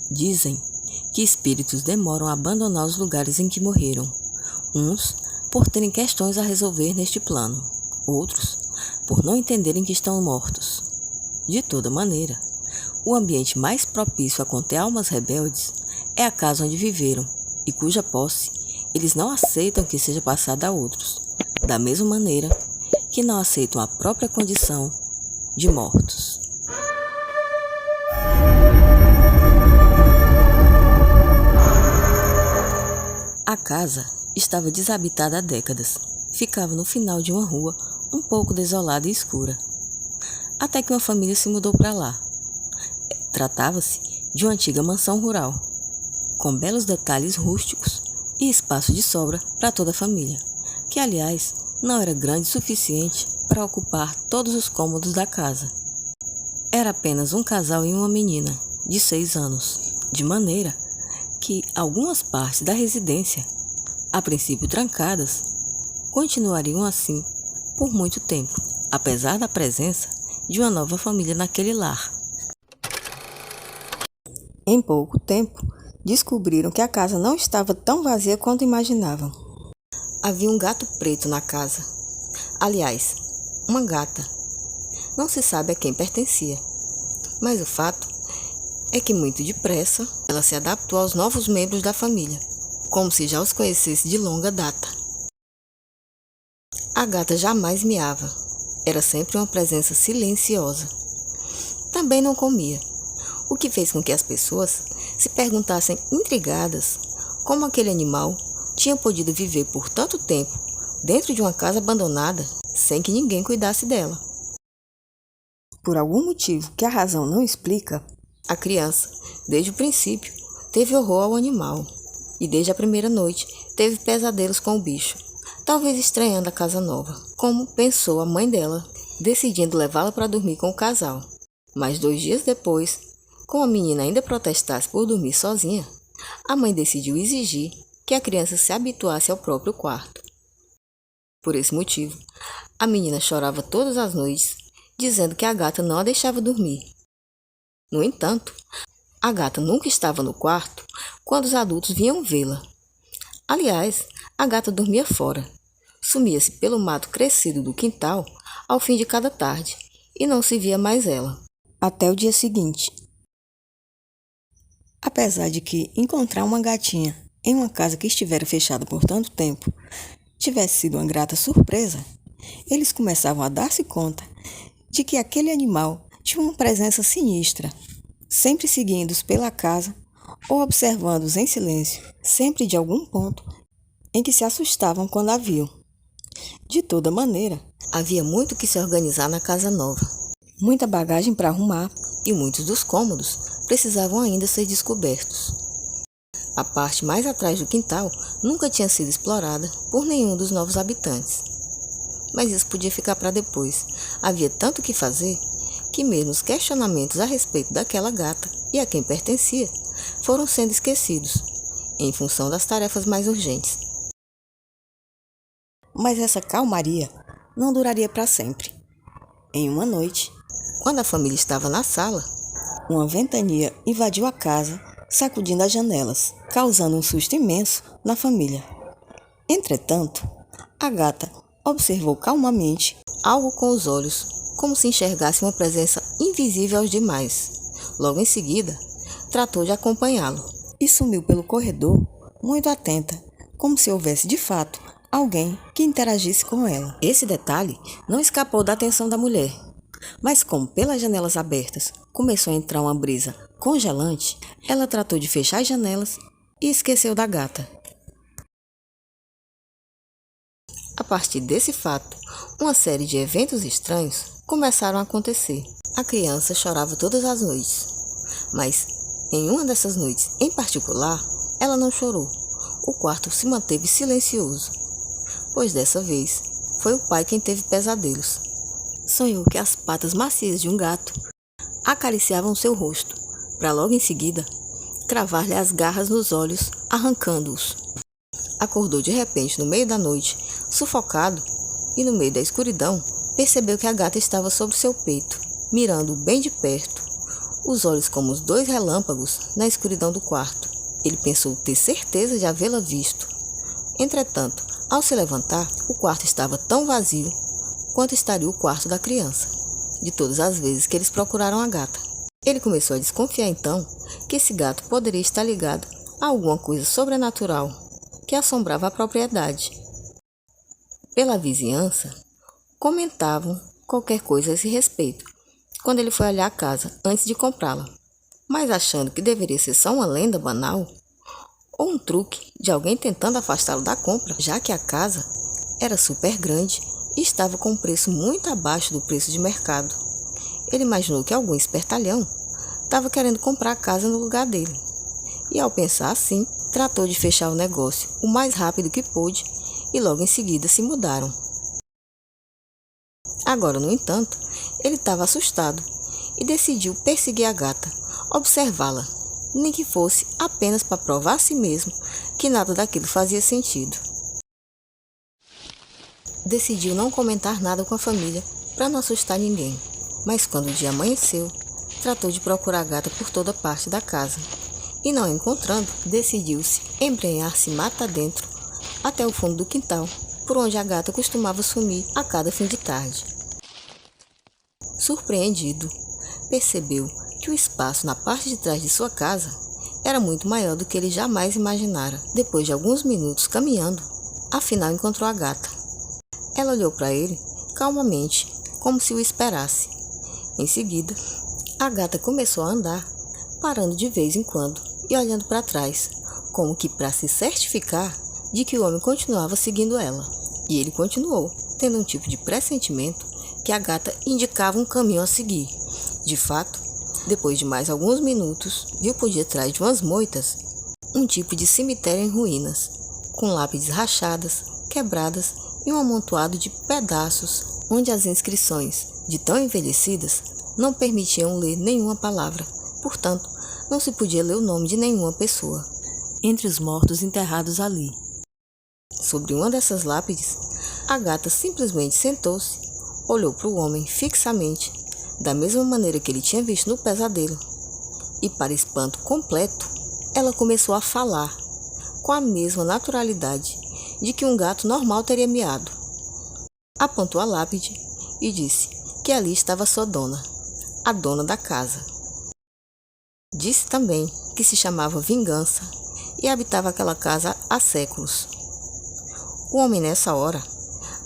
Dizem que espíritos demoram a abandonar os lugares em que morreram, uns por terem questões a resolver neste plano, outros por não entenderem que estão mortos. De toda maneira, o ambiente mais propício a conter almas rebeldes é a casa onde viveram e cuja posse eles não aceitam que seja passada a outros, da mesma maneira que não aceitam a própria condição de mortos. A casa estava desabitada há décadas. Ficava no final de uma rua um pouco desolada e escura. Até que uma família se mudou para lá. Tratava-se de uma antiga mansão rural, com belos detalhes rústicos e espaço de sobra para toda a família, que aliás não era grande o suficiente para ocupar todos os cômodos da casa. Era apenas um casal e uma menina, de 6 anos, de maneira que algumas partes da residência, a princípio trancadas, continuariam assim por muito tempo, apesar da presença de uma nova família naquele lar. Em pouco tempo, descobriram que a casa não estava tão vazia quanto imaginavam. Havia um gato preto na casa. Aliás, uma gata. Não se sabe a quem pertencia, mas o fato é que muito depressa ela se adaptou aos novos membros da família, como se já os conhecesse de longa data. A gata jamais miava, era sempre uma presença silenciosa. Também não comia, o que fez com que as pessoas se perguntassem intrigadas como aquele animal tinha podido viver por tanto tempo dentro de uma casa abandonada sem que ninguém cuidasse dela. Por algum motivo que a razão não explica, a criança, desde o princípio, teve horror ao animal e desde a primeira noite teve pesadelos com o bicho, talvez estranhando a casa nova, como pensou a mãe dela, decidindo levá-la para dormir com o casal. Mas 2 dias depois, como a menina ainda protestasse por dormir sozinha, a mãe decidiu exigir que a criança se habituasse ao próprio quarto. Por esse motivo, a menina chorava todas as noites, dizendo que a gata não a deixava dormir. No entanto, a gata nunca estava no quarto quando os adultos vinham vê-la. Aliás, a gata dormia fora. Sumia-se pelo mato crescido do quintal ao fim de cada tarde e não se via mais ela, até o dia seguinte. Apesar de que encontrar uma gatinha em uma casa que estivera fechada por tanto tempo tivesse sido uma grata surpresa, eles começavam a dar-se conta de que aquele animal tinha uma presença sinistra, sempre seguindo-os pela casa ou observando-os em silêncio, sempre de algum ponto em que se assustavam quando a viam. De toda maneira, havia muito que se organizar na casa nova, muita bagagem para arrumar e muitos dos cômodos precisavam ainda ser descobertos. A parte mais atrás do quintal nunca tinha sido explorada por nenhum dos novos habitantes. Mas isso podia ficar para depois. Havia tanto o que fazer que mesmo os questionamentos a respeito daquela gata e a quem pertencia foram sendo esquecidos, em função das tarefas mais urgentes. Mas essa calmaria não duraria para sempre. Em uma noite, quando a família estava na sala, uma ventania invadiu a casa, sacudindo as janelas, causando um susto imenso na família. Entretanto, a gata observou calmamente algo com os olhos, como se enxergasse uma presença invisível aos demais. Logo em seguida, tratou de acompanhá-lo e sumiu pelo corredor, muito atenta, como se houvesse de fato alguém que interagisse com ela. Esse detalhe não escapou da atenção da mulher, mas como pelas janelas abertas começou a entrar uma brisa congelante, ela tratou de fechar as janelas e esqueceu da gata. A partir desse fato, uma série de eventos estranhos começaram a acontecer. A criança chorava todas as noites, mas em uma dessas noites em particular, ela não chorou. O quarto se manteve silencioso, pois dessa vez foi o pai quem teve pesadelos. Sonhou que as patas macias de um gato acariciavam seu rosto, para logo em seguida cravar-lhe as garras nos olhos, arrancando-os. Acordou de repente no meio da noite, sufocado, e no meio da escuridão percebeu que a gata estava sobre seu peito, mirando-o bem de perto. os olhos como os dois relâmpagos na escuridão do quarto. Ele pensou ter certeza de havê-la visto. Entretanto, ao se levantar, o quarto estava tão vazio quanto estaria o quarto da criança, de todas as vezes que eles procuraram a gata. Ele começou a desconfiar então que esse gato poderia estar ligado a alguma coisa sobrenatural que assombrava a propriedade. Pela vizinhança, comentavam qualquer coisa a esse respeito quando ele foi olhar a casa antes de comprá-la, mas achando que deveria ser só uma lenda banal ou um truque de alguém tentando afastá-lo da compra, já que a casa era super grande e estava com um preço muito abaixo do preço de mercado. Ele imaginou que algum espertalhão estava querendo comprar a casa no lugar dele, e ao pensar assim, tratou de fechar o negócio o mais rápido que pôde e logo em seguida se mudaram. Agora, no entanto, ele estava assustado e decidiu perseguir a gata, observá-la, nem que fosse apenas para provar a si mesmo que nada daquilo fazia sentido. Decidiu não comentar nada com a família para não assustar ninguém, mas quando o dia amanheceu, tratou de procurar a gata por toda parte da casa e, não a encontrando, decidiu-se embrenhar-se mata dentro até o fundo do quintal, por onde a gata costumava sumir a cada fim de tarde. Surpreendido, percebeu que o espaço na parte de trás de sua casa era muito maior do que ele jamais imaginara. Depois de alguns minutos caminhando, afinal encontrou a gata. Ela olhou para ele calmamente, como se o esperasse. Em seguida, a gata começou a andar, parando de vez em quando e olhando para trás, como que para se certificar de que o homem continuava seguindo ela. E ele continuou, tendo um tipo de pressentimento que a gata indicava um caminho a seguir. De fato, depois de mais alguns minutos, viu por detrás de umas moitas um tipo de cemitério em ruínas, com lápides rachadas, quebradas e um amontoado de pedaços, onde as inscrições, de tão envelhecidas, não permitiam ler nenhuma palavra. Portanto, não se podia ler o nome de nenhuma pessoa entre os mortos enterrados ali. Sobre uma dessas lápides, a gata simplesmente sentou-se, olhou para o homem fixamente, da mesma maneira que ele tinha visto no pesadelo, e, para espanto completo, ela começou a falar, com a mesma naturalidade de que um gato normal teria miado. Apontou a lápide e disse que ali estava sua dona, a dona da casa. Disse também que se chamava Vingança e habitava aquela casa há séculos. O homem, nessa hora,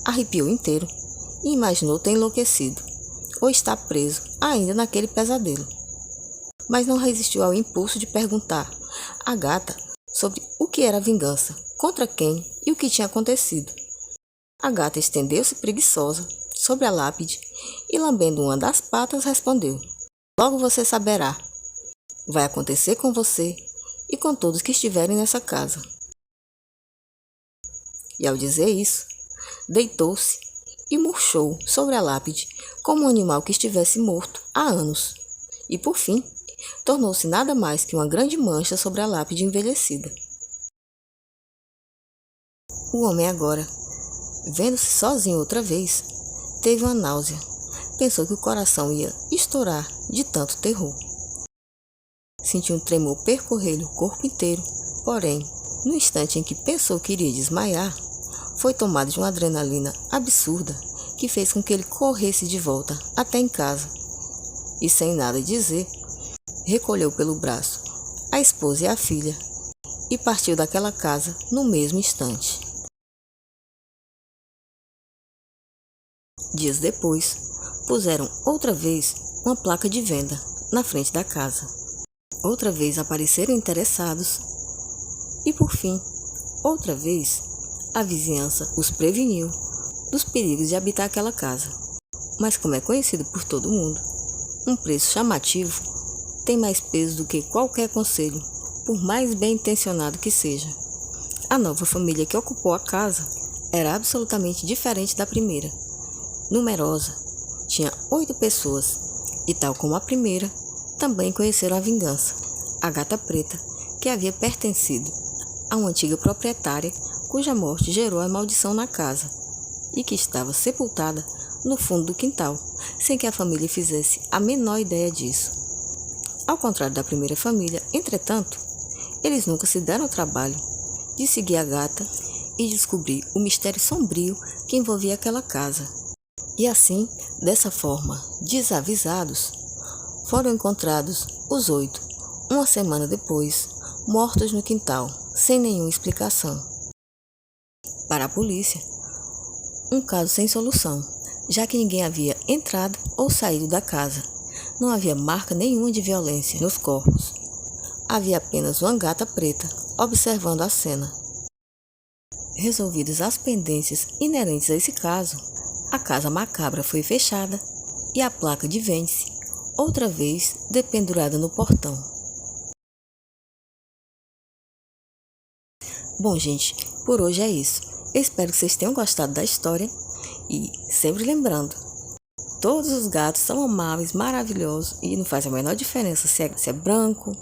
arrepiou inteiro e imaginou ter enlouquecido ou estar preso ainda naquele pesadelo. Mas não resistiu ao impulso de perguntar à gata sobre o que era a vingança, contra quem e o que tinha acontecido. A gata estendeu-se preguiçosa sobre a lápide e, lambendo uma das patas, respondeu: "Logo você saberá. Vai acontecer com você e com todos que estiverem nessa casa." E ao dizer isso, deitou-se e murchou sobre a lápide como um animal que estivesse morto há anos. E por fim, tornou-se nada mais que uma grande mancha sobre a lápide envelhecida. O homem agora, vendo-se sozinho outra vez, teve uma náusea. Pensou que o coração ia estourar de tanto terror. Sentiu um tremor percorrer-lhe o corpo inteiro, porém, no instante em que pensou que iria desmaiar, foi tomado de uma adrenalina absurda que fez com que ele corresse de volta até em casa e, sem nada dizer, recolheu pelo braço a esposa e a filha e partiu daquela casa no mesmo instante. Dias depois, puseram outra vez uma placa de venda na frente da casa. Outra vez apareceram interessados e, por fim, outra vez, a vizinhança os preveniu dos perigos de habitar aquela casa. Mas, como é conhecido por todo mundo, um preço chamativo tem mais peso do que qualquer conselho, por mais bem intencionado que seja. A nova família que ocupou a casa era absolutamente diferente da primeira. Numerosa, tinha 8 pessoas e, tal como a primeira, também conheceram a vingança, a gata preta que havia pertencido a uma antiga proprietária cuja morte gerou a maldição na casa e que estava sepultada no fundo do quintal, sem que a família fizesse a menor ideia disso. Ao contrário da primeira família, entretanto, eles nunca se deram o trabalho de seguir a gata e descobrir o mistério sombrio que envolvia aquela casa. E assim, dessa forma, desavisados, foram encontrados os 8, uma semana depois, mortos no quintal, sem nenhuma explicação. Para a polícia, um caso sem solução, já que ninguém havia entrado ou saído da casa. Não havia marca nenhuma de violência nos corpos. Havia apenas uma gata preta observando a cena. Resolvidas as pendências inerentes a esse caso, a casa macabra foi fechada e a placa de vende-se, outra vez dependurada no portão. Bom, gente, por hoje é isso. Eu espero que vocês tenham gostado da história e, sempre lembrando, todos os gatos são amáveis, maravilhosos e não faz a menor diferença se é branco,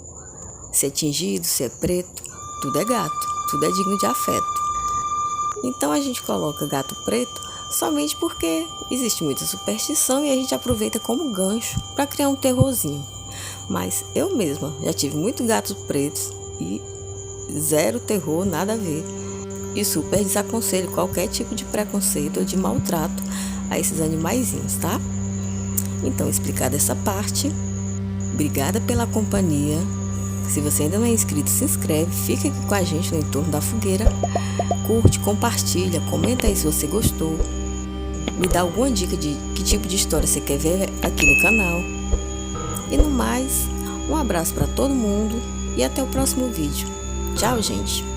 se é tingido, se é preto, tudo é gato, tudo é digno de afeto. Então a gente coloca gato preto somente porque existe muita superstição e a gente aproveita como gancho para criar um terrorzinho. Mas eu mesma já tive muitos gatos pretos e zero terror, nada a ver. E super desaconselho qualquer tipo de preconceito ou de maltrato a esses animaizinhos, tá? Então, explicada essa parte, obrigada pela companhia. Se você ainda não é inscrito, se inscreve, fica aqui com a gente no entorno da fogueira, curte, compartilha, comenta aí se você gostou, me dá alguma dica de que tipo de história você quer ver aqui no canal. E no mais, um abraço para todo mundo e até o próximo vídeo. Tchau, gente!